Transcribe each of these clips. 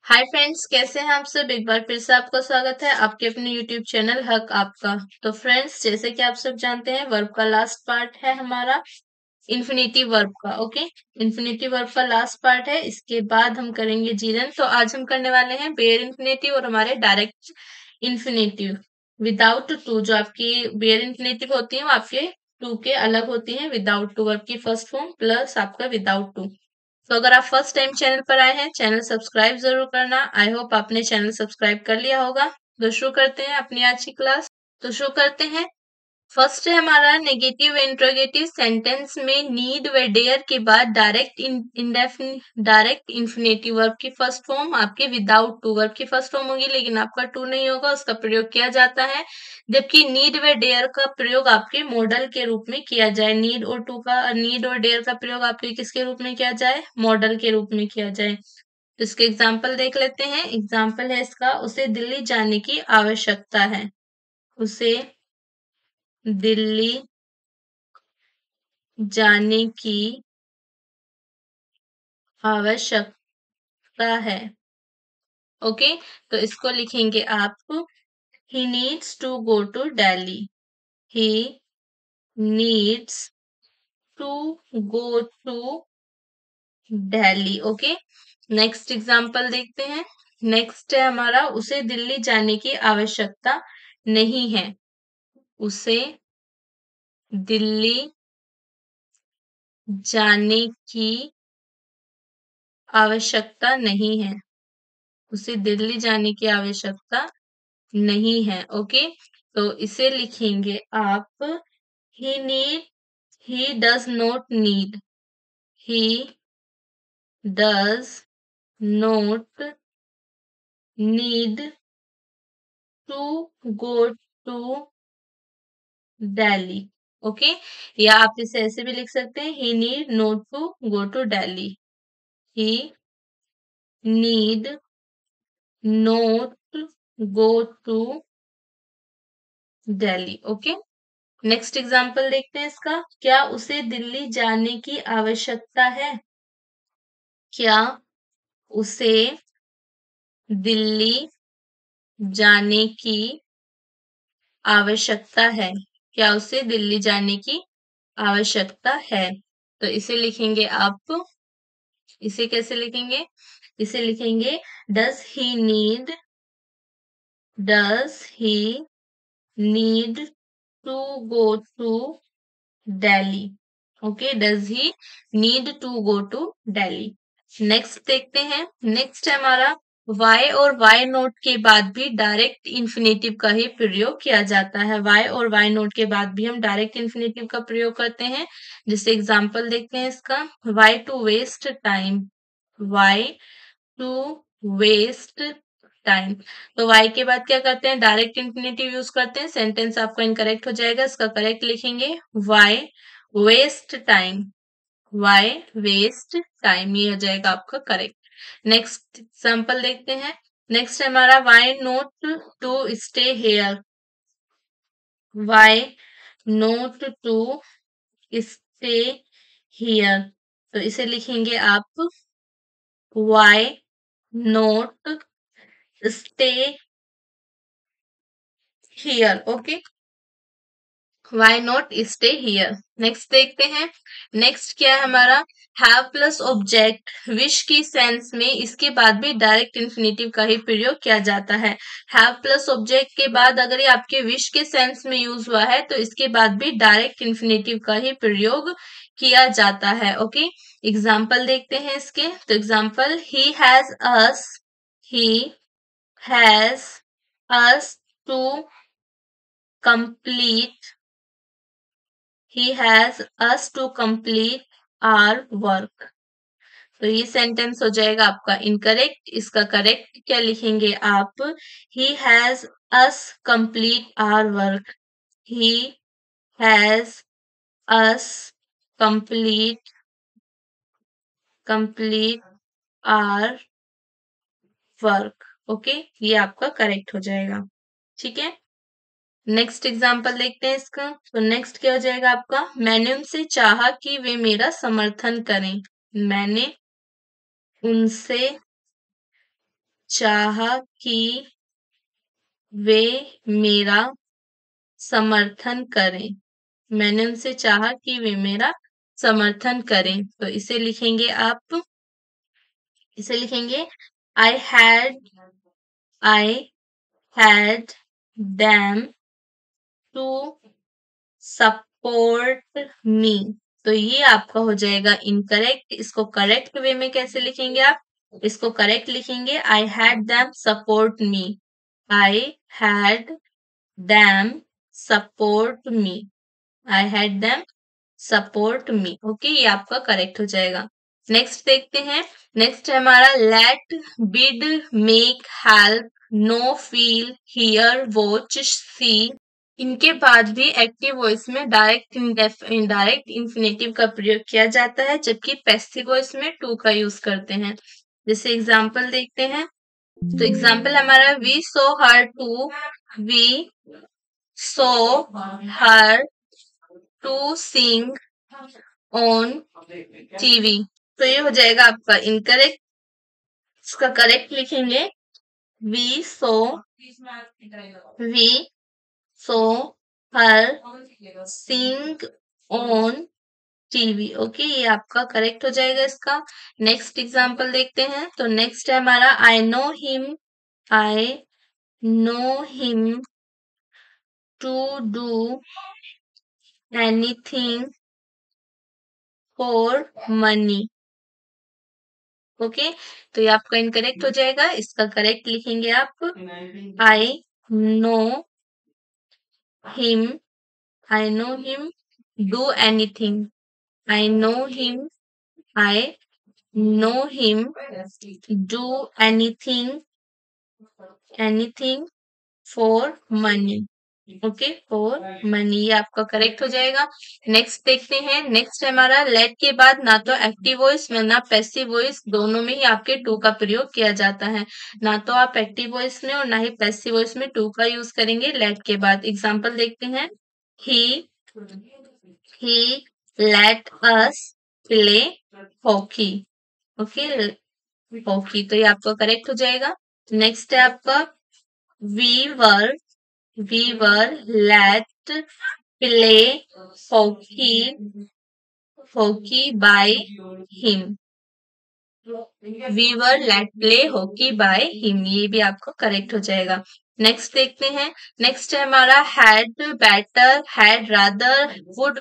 Hi friends, कैसे हैं आप सब। एक बार फिर से आपका स्वागत है आपके अपने यूट्यूब चैनल हक आपका। तो फ्रेंड्स, जैसे कि आप सब जानते हैं, वर्ब का लास्ट पार्ट है हमारा इन्फिनेटिव वर्ब का। ओके, इन्फिनेटिव वर्ब का लास्ट पार्ट है। इसके बाद हम करेंगे जीरन। तो आज हम करने वाले हैं बेयर इन्फिनेटिव और हमारे डायरेक्ट इन्फिनेटिव विदाउट टू। जो आपकी बेयर इन्फिनेटिव होती है वो आपके टू के अलग होती है। विदाउट टू वर्ब की फर्स्ट फॉर्म प्लस आपका विदाउट टू। तो अगर आप फर्स्ट टाइम चैनल पर आए हैं, चैनल सब्सक्राइब जरूर करना। आई होप आपने चैनल सब्सक्राइब कर लिया होगा। तो शुरू करते हैं अपनी आज की क्लास। तो शुरू करते हैं। फर्स्ट है हमारा नेगेटिव इंट्रोगेटिव सेंटेंस में नीड व डेयर के बाद डायरेक्ट इंफिनेटिव वर्ब की फर्स्ट फॉर्म आपके विदाउट टू वर्ब की फर्स्ट फॉर्म होगी, लेकिन आपका टू नहीं होगा, उसका प्रयोग किया जाता है। जबकि नीड व डेयर का प्रयोग आपके मॉडल के रूप में किया जाए। नीड और डेयर का प्रयोग आपके किसके रूप में किया जाए? मॉडल के रूप में किया जाए। तो इसके एग्जाम्पल देख लेते हैं। एग्जाम्पल है इसका, उसे दिल्ली जाने की आवश्यकता है। उसे दिल्ली जाने की आवश्यकता है। ओके, तो इसको लिखेंगे आप, he needs to go to Delhi. He needs to go to Delhi. Okay, next example देखते हैं। नेक्स्ट है हमारा, उसे दिल्ली जाने की आवश्यकता नहीं है। उसे दिल्ली जाने की आवश्यकता नहीं है। उसे दिल्ली जाने की आवश्यकता नहीं है। ओके, तो इसे लिखेंगे आप, he need he does not need. He does not need to go to Delhi. Okay, या आप इसे ऐसे भी लिख सकते हैं, he need not to go to Delhi. He need not go to Delhi. Okay, next example देखते हैं इसका। क्या उसे दिल्ली जाने की आवश्यकता है? क्या उसे दिल्ली जाने की आवश्यकता है? क्या उसे दिल्ली जाने की आवश्यकता है? तो इसे लिखेंगे आप, इसे कैसे लिखेंगे? इसे लिखेंगे, does he need does he need to go to Delhi. Okay, does he need to go to Delhi. Next देखते हैं। नेक्स्ट है हमारा, वाई और वाई नोट के बाद भी डायरेक्ट इन्फिनेटिव का ही प्रयोग किया जाता है। वाई और वाई नोट के बाद भी हम डायरेक्ट इन्फिनेटिव का प्रयोग करते हैं। जैसे एग्जांपल देखते हैं इसका, why to waste time. Why to waste time. तो वाई के बाद क्या करते हैं? डायरेक्ट इन्फिनेटिव यूज करते हैं। सेंटेंस आपका इनकरेक्ट हो जाएगा, इसका करेक्ट लिखेंगे, why waste time. Why waste time, ये हो जाएगा आपका करेक्ट। नेक्स्ट एग्जाम्पल देखते हैं। नेक्स्ट है हमारा, why not to stay here. Why not to stay here. तो इसे लिखेंगे आप, why not stay here. Okay, why not stay here. Next देखते हैं। नेक्स्ट क्या है हमारा, हैव प्लस ऑब्जेक्ट विश की सेंस में इसके बाद भी डायरेक्ट इन्फिनेटिव का ही प्रयोग किया जाता है। हैव प्लस ऑब्जेक्ट के बाद अगर ये आपके विश के सेंस में यूज हुआ है तो इसके बाद भी डायरेक्ट इन्फिनेटिव का ही प्रयोग किया जाता है। ओके, एग्जाम्पल देखते हैं इसके। तो example, he has us. He has us to complete he has us to complete our work। तो ये सेंटेंस हो जाएगा आपका इनकरेक्ट। इसका करेक्ट क्या लिखेंगे आप, he has us complete our work। he has us complete our work। Okay, ये आपका करेक्ट हो जाएगा। ठीक है, नेक्स्ट एग्जाम्पल देखते हैं इसका। तो नेक्स्ट क्या हो जाएगा आपका, मैंने उनसे चाहा कि वे मेरा समर्थन करें। मैंने उनसे चाहा कि वे मेरा समर्थन करें। मैंने उनसे चाहा कि वे मेरा समर्थन करें। तो इसे लिखेंगे I had them to support me. तो ये आपका हो जाएगा इनकरेक्ट। इसको करेक्ट वे में कैसे लिखेंगे आप? इसको करेक्ट लिखेंगे I had them support me. I had them support me. I had them support me. Okay, ये आपका करेक्ट हो जाएगा। नेक्स्ट देखते हैं। नेक्स्ट है हमारा let, bid, make, help, know, feel, hear, watch, see. इनके बाद भी एक्टिव वॉइस में डायरेक्ट इनडायरेक्ट इंफिनिटिव का प्रयोग किया जाता है, जबकि पैसिव वॉइस में टू का यूज करते हैं। जैसे एग्जाम्पल देखते हैं। तो एग्जाम्पल हमारा we saw her to, we saw her to sing on TV. तो ये हो जाएगा आपका इनकरेक्ट। इसका करेक्ट लिखेंगे we saw we saw her sing on TV. Okay, ये आपका करेक्ट हो जाएगा इसका। नेक्स्ट एग्जांपल देखते हैं। तो नेक्स्ट है हमारा I know him to do anything for money. Okay, तो ये आपका इनकरेक्ट हो जाएगा। इसका करेक्ट लिखेंगे आप आई know him I know him do anything. I know him I know him do anything for money. Okay, for money, ये आपका करेक्ट हो जाएगा। नेक्स्ट देखते हैं। नेक्स्ट है हमारा लेट के बाद ना तो एक्टिव वॉइस ना पैसिव वॉइस, दोनों में ही आपके टू का प्रयोग किया जाता है। ना तो आप एक्टिव वॉइस में और ना ही पैसिव वॉइस में टू का यूज करेंगे लेट के बाद। एग्जाम्पल देखते हैं। He let us play hockey. Okay, hockey, तो ये आपका करेक्ट हो जाएगा। नेक्स्ट है आपका we were let play hockey by him। We were let play hockey by him, ये भी आपको करेक्ट हो जाएगा। नेक्स्ट देखते हैं। नेक्स्ट है हमारा had better, had rather, would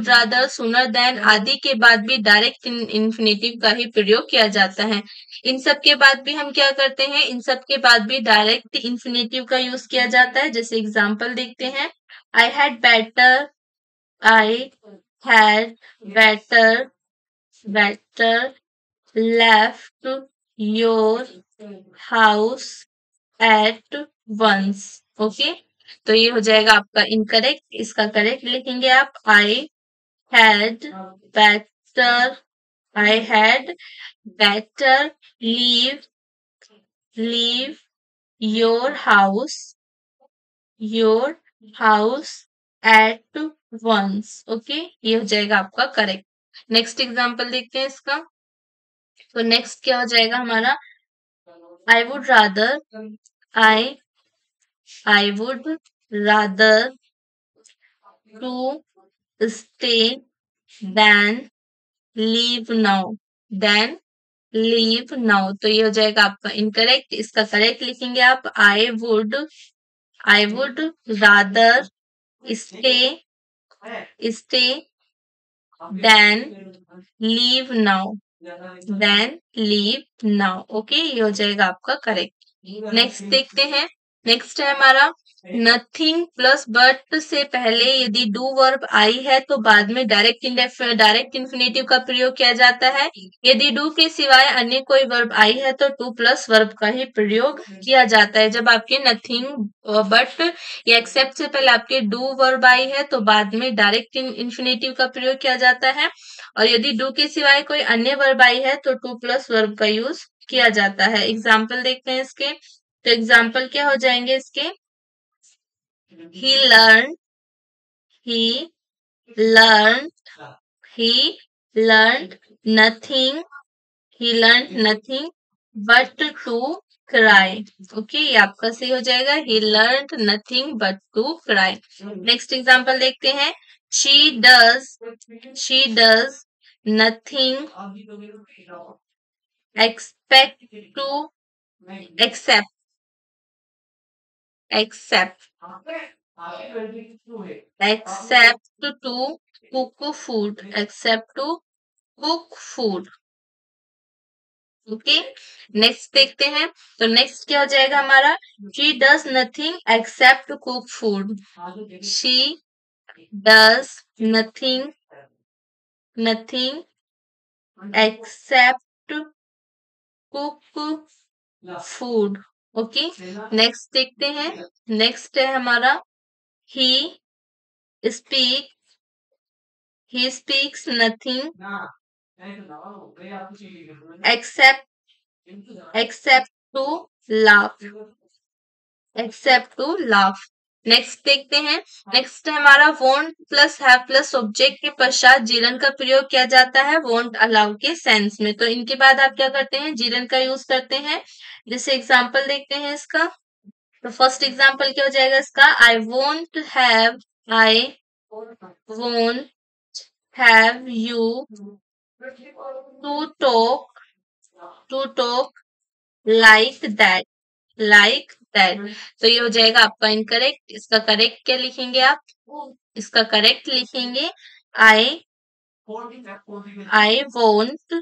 rather, sooner than आदि के बाद भी डायरेक्ट इन्फिनेटिव का ही प्रयोग किया जाता है। इन सब के बाद भी हम क्या करते हैं? इन सब के बाद भी डायरेक्ट इन्फिनेटिव का यूज किया जाता है। जैसे एग्जाम्पल देखते हैं। आई had better I had better left your house at once। Okay, तो ये हो जाएगा आपका इनकरेक्ट। इसका करेक्ट लिखेंगे आप had better I had better leave your house at once। Okay, ये हो जाएगा आपका करेक्ट। नेक्स्ट एग्जाम्पल देखते हैं इसका। तो नेक्स्ट क्या हो जाएगा हमारा? I would rather I I would rather to stay than than leave now. तो ये हो जाएगा आपका इनकरेक्ट। इसका करेक्ट लिखेंगे आप I would rather stay stay than leave now. Okay, ये हो जाएगा आपका करेक्ट। नेक्स्ट देखते हैं। नेक्स्ट है हमारा नथिंग प्लस बट से पहले यदि डू वर्ब आई है तो बाद में डायरेक्ट इन्फिनेटिव का प्रयोग किया जाता है। यदि डू के सिवाय अन्य कोई वर्ब आई है तो टू प्लस वर्ब का ही प्रयोग किया जाता है। जब आपके नथिंग बट या एक्सेप्ट से पहले आपके डू वर्ब आई है तो बाद में डायरेक्ट इन्फिनेटिव का प्रयोग किया जाता है। और यदि डू के सिवाय कोई अन्य वर्ब आई है तो टू प्लस वर्ब का यूज किया जाता है। एग्जाम्पल देखते हैं इसके। तो एग्जाम्पल क्या हो जाएंगे इसके? he learned he learned he learned nothing but to cry. Okay, ये आपका सही हो जाएगा। He learn nothing but to cry. Next example देखते हैं। She does nothing expect to except except except to cook food except to cook food. Okay, next देखते हैं। तो नेक्स्ट क्या हो जाएगा हमारा। She does nothing except cook food. She does nothing except cook food. Okay, next देखते हैं। Next है हमारा he speak he speaks nothing except to laugh to laugh. Next देखते हैं। नेक्स्ट है हमारा won't plus have plus object के पश्चात जीरन का प्रयोग किया जाता है वोंट अलाउ के सेंस में। तो इनके बाद आप क्या करते हैं, जीरन का यूज करते हैं। जैसे एग्जाम्पल देखते हैं इसका। तो फर्स्ट एग्जाम्पल क्या हो जाएगा इसका। I won't have you to talk like that. तो ये हो जाएगा आपका इनकरेक्ट। इसका करेक्ट क्या लिखेंगे आप। इसका करेक्ट लिखेंगे I I won't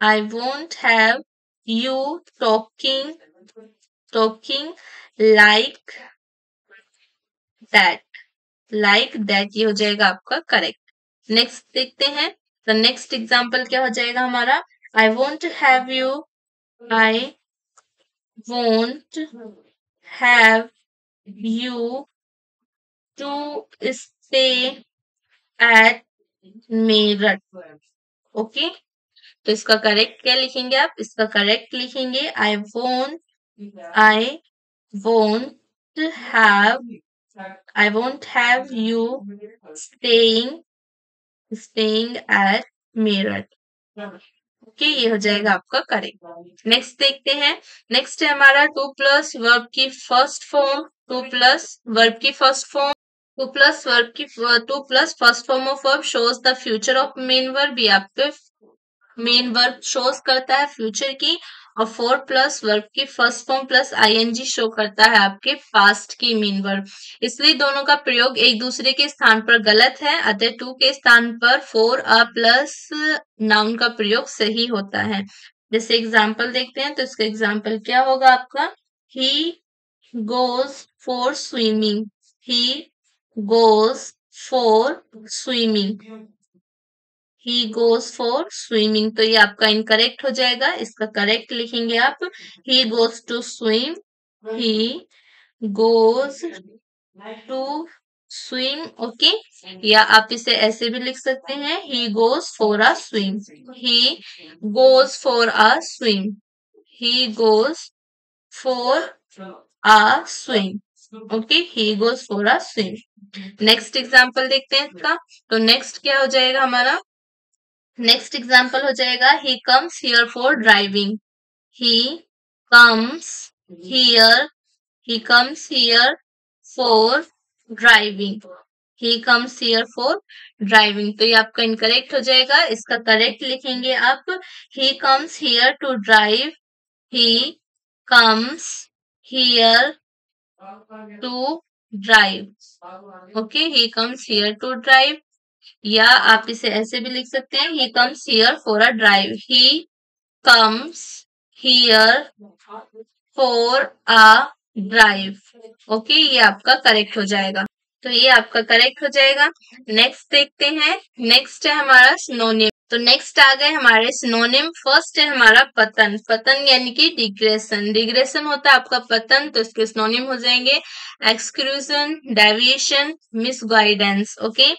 I won't have you talking like that ये हो जाएगा आपका करेक्ट। नेक्स्ट देखते हैं। तो नेक्स्ट एग्जाम्पल क्या हो जाएगा हमारा। I won't have you to stay at Meerut. Okay, तो इसका करेक्ट क्या लिखेंगे आप। इसका करेक्ट लिखेंगे I won't have you staying at Meerut. Okay, ये हो जाएगा आपका करेक्ट। नेक्स्ट देखते हैं। नेक्स्ट है हमारा टू प्लस वर्ब की first form two plus first form of verb shows the future of main verb. ये आपके मेन वर्ब शोज करता है फ्यूचर की। और फोर प्लस वर्ब की first form plus I N G show करता है आपके पास्ट की मेन वर्ब। इसलिए दोनों का प्रयोग एक दूसरे के स्थान पर गलत है, अतः टू के स्थान पर फोर अ प्लस नाउन का प्रयोग सही होता है। जैसे एग्जाम्पल देखते हैं। तो इसका एग्जाम्पल क्या होगा आपका। ही goes for swimming he goes for swimming तो ये आपका इनकरेक्ट हो जाएगा। इसका करेक्ट लिखेंगे आप he goes to swim he goes to swim. Okay, या आप इसे ऐसे भी लिख सकते हैं he goes for a swim he goes for a swim he goes for a swim. Okay, he goes for a swim. Next example देखते हैं इसका। तो नेक्स्ट क्या हो जाएगा हमारा। नेक्स्ट एग्जाम्पल हो जाएगा ही comes here for driving he comes here for driving तो ये आपका इनकरेक्ट हो जाएगा। इसका करेक्ट लिखेंगे आप he comes here to drive he comes here to drive. Okay, he comes here to drive, या आप इसे ऐसे भी लिख सकते हैं he comes here for a drive he comes here for a drive. Okay, ये आपका करेक्ट हो जाएगा। तो ये आपका करेक्ट हो जाएगा। नेक्स्ट देखते हैं। नेक्स्ट है हमारा सिनोनिम। तो नेक्स्ट आ गए हमारे सिनोनिम। फर्स्ट है हमारा पतन यानी कि डिग्रेशन होता है आपका पतन। तो इसके सिनोनिम हो जाएंगे exclusion, deviation, misguidance. Okay,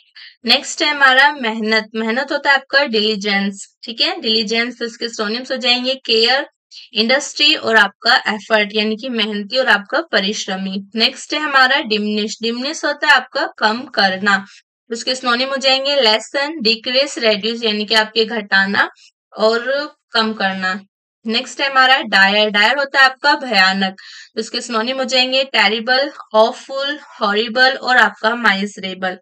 next है हमारा मेहनत होता है आपका डिलीजेंस। ठीक है, डिलीजेंस। तो इसके सिनोनिम्स हो जाएंगे केयर, इंडस्ट्री और आपका एफर्ट यानी कि मेहनती और आपका परिश्रमी। नेक्स्ट है हमारा डिमनिश होता है आपका कम करना। उसके सिनोनिम हो जाएंगे लेसन, डिक्रीज, रेड्यूस यानी कि आपके घटाना और कम करना। नेक्स्ट है हमारा डायर। डायर होता है आपका भयानक, तो इसके सिनोनिम हो जाएंगे टेरिबल, ऑफुल, हॉरिबल और आपका माइजरेबल।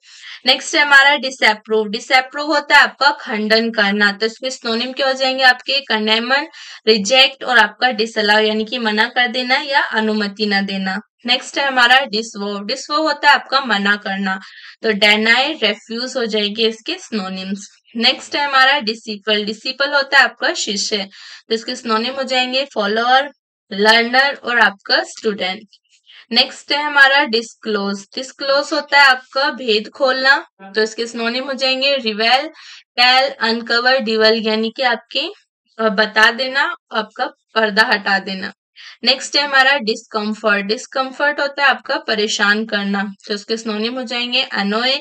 नेक्स्ट है हमारा डिसअप्रूव। डिसअप्रूव होता है आपका खंडन करना, तो इसके सिनोनिम क्या हो जाएंगे आपके कंडेमन, रिजेक्ट और आपका डिसअलाउ यानी कि मना कर देना या अनुमति न देना। नेक्स्ट है हमारा डिसवो। डिसवो होता है आपका मना करना, तो डेनाई, रेफ्यूज हो जाएंगे इसके सिनोनिम्स। नेक्स्ट है हमारा डिसिपल। डिसिपल होता है आपका शिष्य, तो इसके सिनोनिम हो जाएंगे फॉलोअर, लर्नर और आपका स्टूडेंट। नेक्स्ट है हमारा डिस्क्लोज। डिस्क्लोज होता है आपका भेद खोलना, तो इसके सिनोनिम हो जाएंगे रिवेल, टेल, अनकवर, डिवल यानी कि आपके बता देना, आपका पर्दा हटा देना। नेक्स्ट है हमारा डिस्कम्फर्ट। डिस्कम्फर्ट होता है आपका परेशान करना, तो इसके सिनोनिम हो जाएंगे अनोय,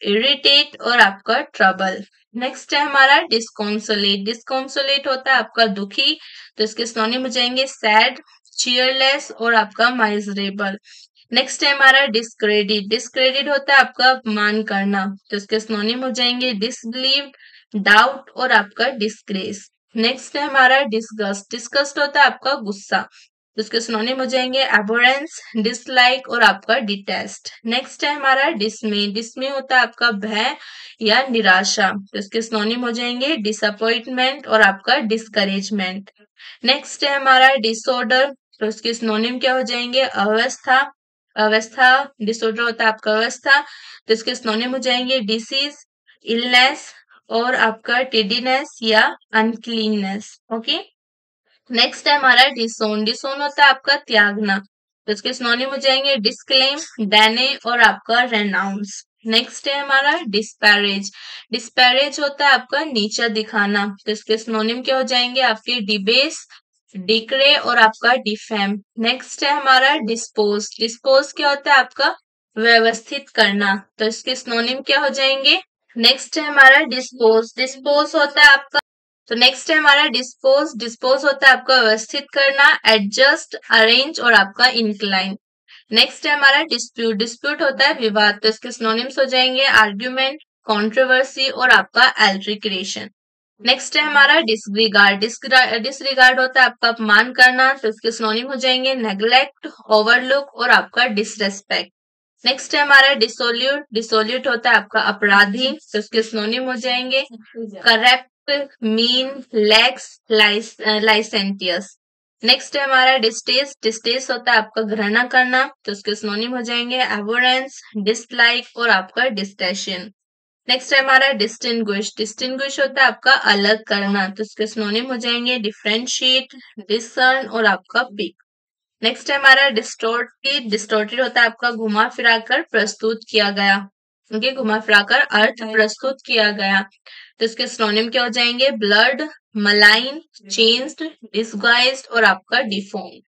इरिटेट और आपका ट्रबल। नेक्स्ट है हमारा डिस्कॉन्सोलेट। डिस्कॉन्सोलेट होता है आपका दुखी, तो इसके सिनोनिम हो जाएंगे सैड, चीयरलेस और आपका माइजरेबल। नेक्स्ट है हमारा डिस्क्रेडिट। डिस्क्रेडिट होता है आपका अपमान करना, तो इसके सिनोनिम हो जाएंगे डिसबिलीव, डाउट और आपका डिस्ग्रेस। नेक्स्ट है हमारा डिस्गस्ट। डिस्गस्ट होता है आपका गुस्सा, तो इसके सिनोनिम हो जाएंगे एबोरेंस, डिसलाइक और आपका डिटेस्ट। नेक्स्ट है हमारा डिसमे। डिसमे होता है आपका भय या निराशा, तो इसके सिनोनिम हो जाएंगे डिसअपॉइंटमेंट और आपका डिस्करेजमेंट। नेक्स्ट है हमारा डिसऑर्डर, तो इसके सिनोनिम क्या हो जाएंगे अवस्था। अवस्था डिसऑर्डर होता है आपका अवस्था, तो इसके सिनोनिम हो जाएंगे डिसीज, इलनेस और आपका टिडीनेस या अनक्लीननेस। ओके। नेक्स्ट है हमारा डिसोन। डिसोन होता है आपका त्यागना, तो इसके सिनोनिम हो जाएंगे डिस्क्लेम, डेने और आपका रेनाउंस। नेक्स्ट है हमारा डिस्पैरेज। डिस्पैरेज होता है आपका नीचा दिखाना, तो इसके सिनोनिम क्या हो जाएंगे आपके डिबेस, डिक्रे और आपका डिफेम। नेक्स्ट है हमारा डिस्पोज। डिस्पोज क्या होता है आपका व्यवस्थित करना, तो इसके सिनोनिम क्या हो जाएंगे। नेक्स्ट है हमारा डिस्पोज। डिस्पोज होता है आपका, तो नेक्स्ट है हमारा डिस्पोज। डिस्पोज होता है आपका व्यवस्थित करना, एडजस्ट, अरेंज और आपका इंक्लाइन। नेक्स्ट है हमारा डिस्प्यूट। डिस्प्यूट होता है विवाद, तो इसके सिनोनिम्स हो जाएंगे आर्ग्यूमेंट, कंट्रोवर्सी और आपका एल्ट्रिक्रेशन। नेक्स्ट है हमारा डिसरिगार्ड। डिसरिगार्ड होता है आपका अपमान करना, तो इसके सिनोनिम हो जाएंगे नेग्लेक्ट, ओवरलुक और आपका डिसरेस्पेक्ट। नेक्स्ट है हमारा डिसोल्यूट। डिसोल्यूट होता है आपका अपराधी, तो इसके सिनोनिम हो जाएंगे करेक्ट, मीन, लैक्स, लाइसेंटियस। नेक्स्ट है हमारा डिस्टेस। डिस्टेस होता है आपका घृणा करना, तो इसके सिनोनिम हो जाएंगे एवोरेंस, डिसलाइक और आपका डिस्टेशन। नेक्स्ट है हमारा डिस्टिंग्विश। डिस्टिंग्विश होता है आपका अलग करना, तो इसके सिनोनिम हो जाएंगे डिफरेंशिएट, डिसर्न और आपका पिक। नेक्स्ट है हमारा डिस्टोर्टेड। डिस्टोर्टेड होता है आपका घुमा फिराकर प्रस्तुत किया गया, ओके, घुमा फिराकर अर्थ प्रस्तुत किया गया, तो इसके सिनोनिम क्या हो जाएंगे ब्लड, मलाइन, चेंज्ड, डिसगाइज्ड और आपका डिफॉर्म।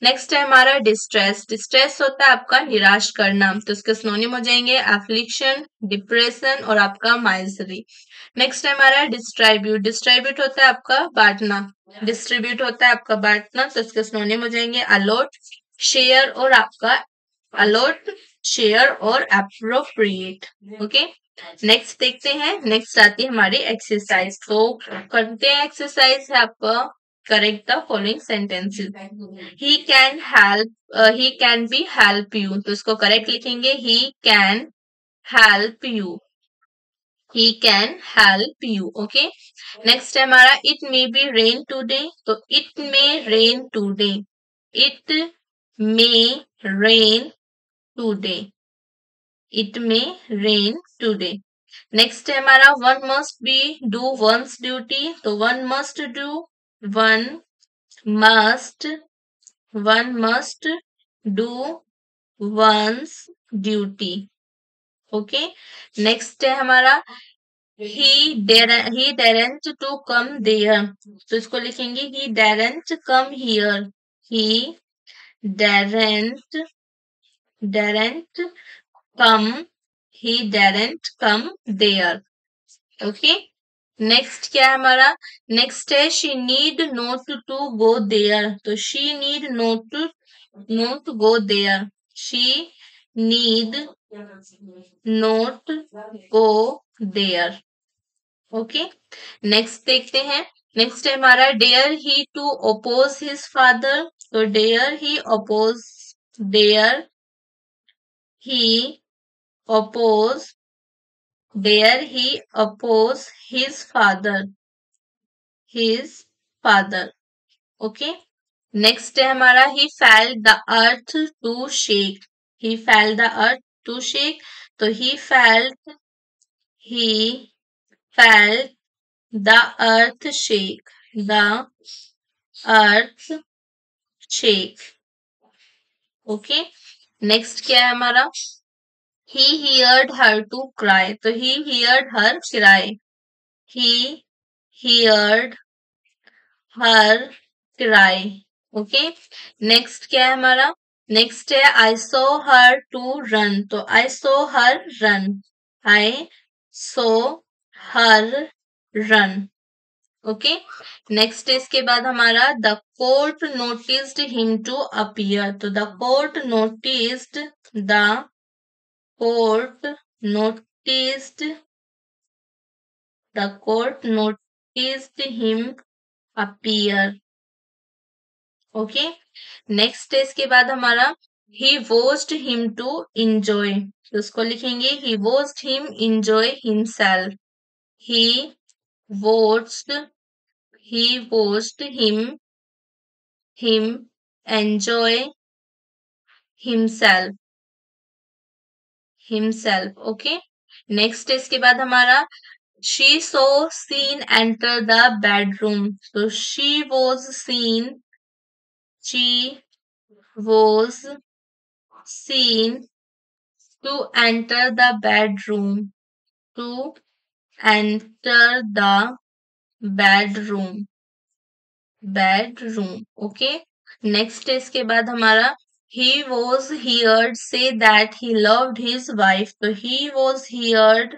नेक्स्ट है हमारा डिस्ट्रेस। डिस्ट्रेस होता है आपका निराश करना, तो इसके सिनोनिम हो जाएंगे एफ्लिक्शन, डिप्रेशन और आपका माइजरी। नेक्स्ट है हमारा डिस्ट्रीब्यूट। डिस्ट्रीब्यूट होता है आपका बांटना, डिस्ट्रीब्यूट होता है आपका बांटना, तो इसके सिनोनिम हो जाएंगे अलॉट, शेयर और आपका अलॉट, शेयर और अप्रोप्रिएट। ओके। नेक्स्ट देखते हैं, नेक्स्ट आती है हमारी एक्सरसाइज, तो करते हैं एक्सरसाइज है आपका correct the following sentences. He can be help you, तो इसको करेक्ट लिखेंगे he can help you, he can help you. Okay. Next है हमारा it may be rain today, तो it may rain today, it may rain today, it may rain today. Next है हमारा one must be do one's duty, तो one must do, one must, one must do one's duty. Okay. Next है हमारा he daren't to come there, तो इसको लिखेंगे he daren't come here, he daren't, daren't come, he daren't come there। Okay. Next क्या है हमारा, next है she need not to go there, तो she need not, not go there, she need not go there. Okay. Next देखते हैं, next है हमारा dare he to oppose his father, तो dare he oppose dare he oppose his father okay. Next है हमारा he felt the earth to shake, he felt the earth to shake, तो he felt the earth shake, the earth shake okay. Next क्या है हमारा he heard her to cry, तो he heard her cry, he heard her cry okay. Next क्या है हमारा next है I saw her to run, तो I saw her run, I saw her run okay. Next इसके बाद हमारा the court noticed him to appear, तो the court noticed him appear okay. Next इसके बाद हमारा he watched him to enjoy, तो उसको लिखेंगे he watched him enjoy himself, he watched him enjoy himself okay. Next इसके बाद हमारा she saw scene enter the bedroom, so she was seen to enter the bedroom, to enter the bedroom okay. Next इसके बाद हमारा he was heard say that he loved his wife, तो he was heard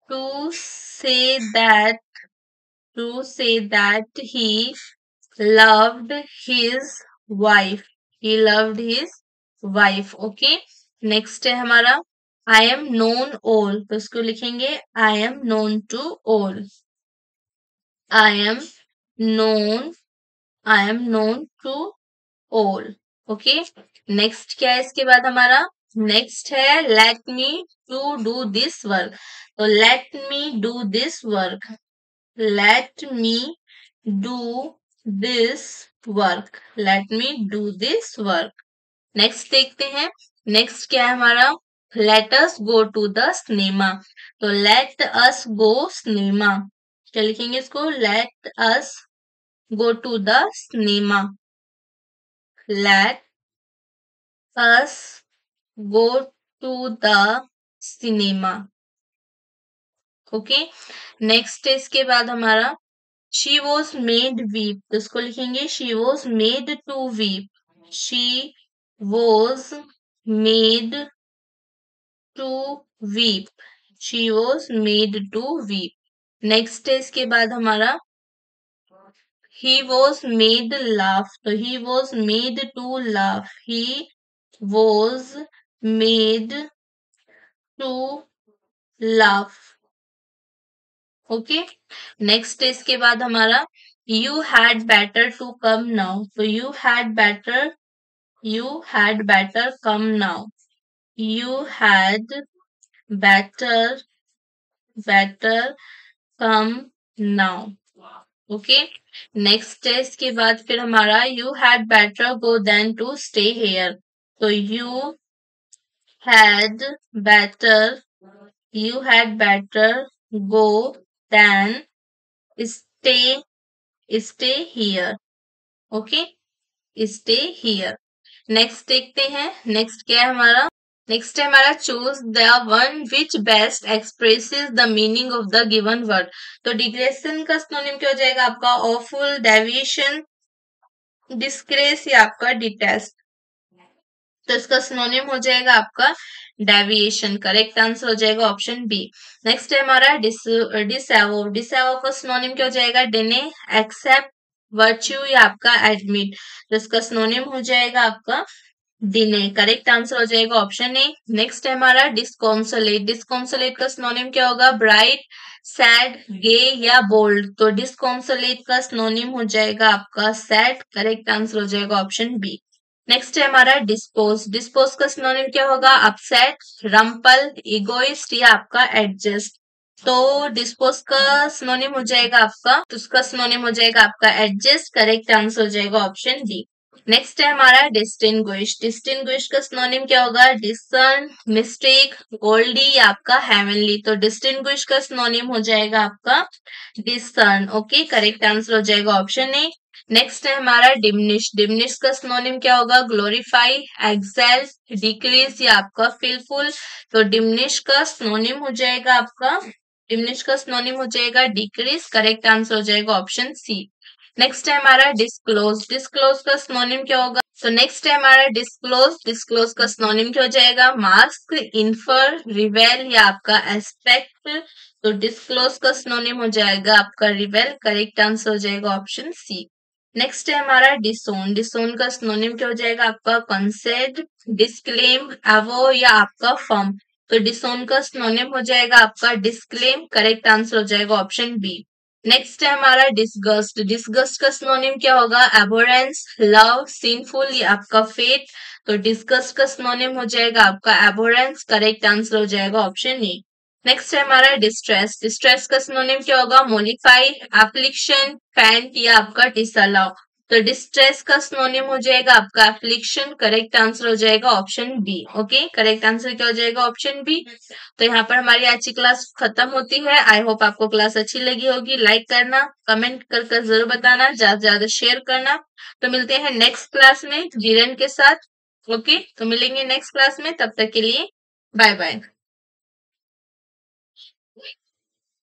to say that he loved his wife, okay. Next है हमारा I am known all, तो इसको लिखेंगे I am known to all, I am known to all okay. Next क्या है इसके बाद हमारा नेक्स्ट है let me to do this work, तो let me do this work, next देखते हैं नेक्स्ट क्या है हमारा let us go to the cinema, तो let us go cinema क्या लिखेंगे इसको let us go to the cinema, let us go to the cinema okay. Next इसके बाद हमारा she was made weep, तो इसको लिखेंगे she was made to weep, she was made to weep, next इसके बाद हमारा he was made laugh, तो he was made to laugh, he was made to laugh okay. Next इसके बाद हमारा you had better to come now, तो you had better come now, you had better come now okay. Next इसके बाद फिर हमारा you had better go than to stay here, तो you had better go than stay here okay, stay here next देखते हैं next क्या है हमारा नेक्स्ट है हमारा choose the one which best expresses the meaning of the given word, तो digression का सिनोनिम क्या हो जाएगा आपका ऑफुल, डेविएशन, डिस्ग्रेस या आपका डिटेस्ट, तो इसका सिनोनिम हो जाएगा आपका डेविएशन, करेक्ट आंसर हो जाएगा ऑप्शन बी। नेक्स्ट है हमारा डिसएवो का सिनोनिम क्या हो जाएगा डिने, एक्सेप्ट, वर्च्यू या आपका एडमिट, तो इसका सिनोनिम हो जाएगा आपका दिन है, करेक्ट आंसर हो जाएगा ऑप्शन ए। नेक्स्ट है हमारा डिस्कॉन्सोलेट। डिस्कॉन्सोलेट का सिनोनिम क्या होगा? ब्राइट, सैड, गे या बोल्ड। तो डिस्कॉन्सोलेट का सिनोनिम हो जाएगा आपका सैड, करेक्ट आंसर हो जाएगा ऑप्शन बी। नेक्स्ट है हमारा डिस्पोज। डिस्पोज का सिनोनिम क्या होगा? अपसेट, रम्पल, इगोइस्ट या आपका एडजस्ट। तो डिस्पोज का सिनोनिम हो जाएगा आपका, तो उसका सिनोनिम हो जाएगा आपका एडजस्ट, करेक्ट आंसर हो जाएगा ऑप्शन डी। नेक्स्ट है हमारा डिस्टिंग्विश। डिस्टिंग्विश का सिनोनिम क्या होगा? डिसर्न, मिस्टेक, गोल्डी या आपका हेवनली। तो डिस्टिंग्विश का सिनोनिम हो जाएगा आपका डिसर्न। ओके, करेक्ट आंसर हो जाएगा ऑप्शन ए। नेक्स्ट है हमारा डिमनिश। डिमनिश का सिनोनिम क्या होगा? ग्लोरीफाई, एक्सेल, डिक्रीज या आपका फिलफुल। तो डिमनिश का सिनोनिम हो जाएगा आपका, डिमनिश का सिनोनिम हो जाएगा डिक्रीज, करेक्ट आंसर हो जाएगा ऑप्शन सी। नेक्स्ट है हमारा डिस्क्लोज। डिस्क्लोज का सिनोनिम क्या होगा? तो नेक्स्ट है हमारा डिस्क्लोज। डिस्क्लोज का सिनोनिम क्या हो जाएगा? मास्क, इन्फर, रिवेल या आपका एस्पेक्ट। तो डिस्क्लोज का सिनोनिम हो जाएगा आपका रिवेल, करेक्ट आंसर हो जाएगा ऑप्शन सी। नेक्स्ट है हमारा डिसोन। डिसोन का सिनोनिम क्या हो जाएगा आपका? कंसेड, डिस्क्लेम, एवो या आपका फर्म। तो डिसोन का सिनोनिम हो जाएगा आपका डिस्क्लेम, करेक्ट आंसर हो जाएगा ऑप्शन बी। नेक्स्ट है हमारा डिसगस्ट। डिसगस्ट का सिनोनिम क्या होगा? एबोरेंस, लव, सिंफुल या आपका फेट। तो डिसगस्ट का सिनोनिम हो जाएगा आपका एबोरेंस, करेक्ट आंसर हो जाएगा ऑप्शन ए। नेक्स्ट है हमारा डिस्ट्रेस। डिस्ट्रेस का सिनोनिम क्या होगा? मोलिफाई, एप्लिक्शन, फैंट या आपका डिसअलाउ। तो डिस्ट्रेस का सिनोनिम हो जाएगा आपका एप्लिक्शन, करेक्ट आंसर हो जाएगा option B. Okay, correct answer क्या हो जाएगा? Option B. तो यहाँ पर हमारी आज की क्लास खत्म होती है। आई होप आपको क्लास अच्छी लगी होगी। लाइक करना, कमेंट कर जरूर बताना, ज्यादा से ज्यादा शेयर करना। तो मिलते हैं नेक्स्ट क्लास में धीरन के साथ। ओके, तो मिलेंगे नेक्स्ट क्लास में, तब तक के लिए बाय बाय।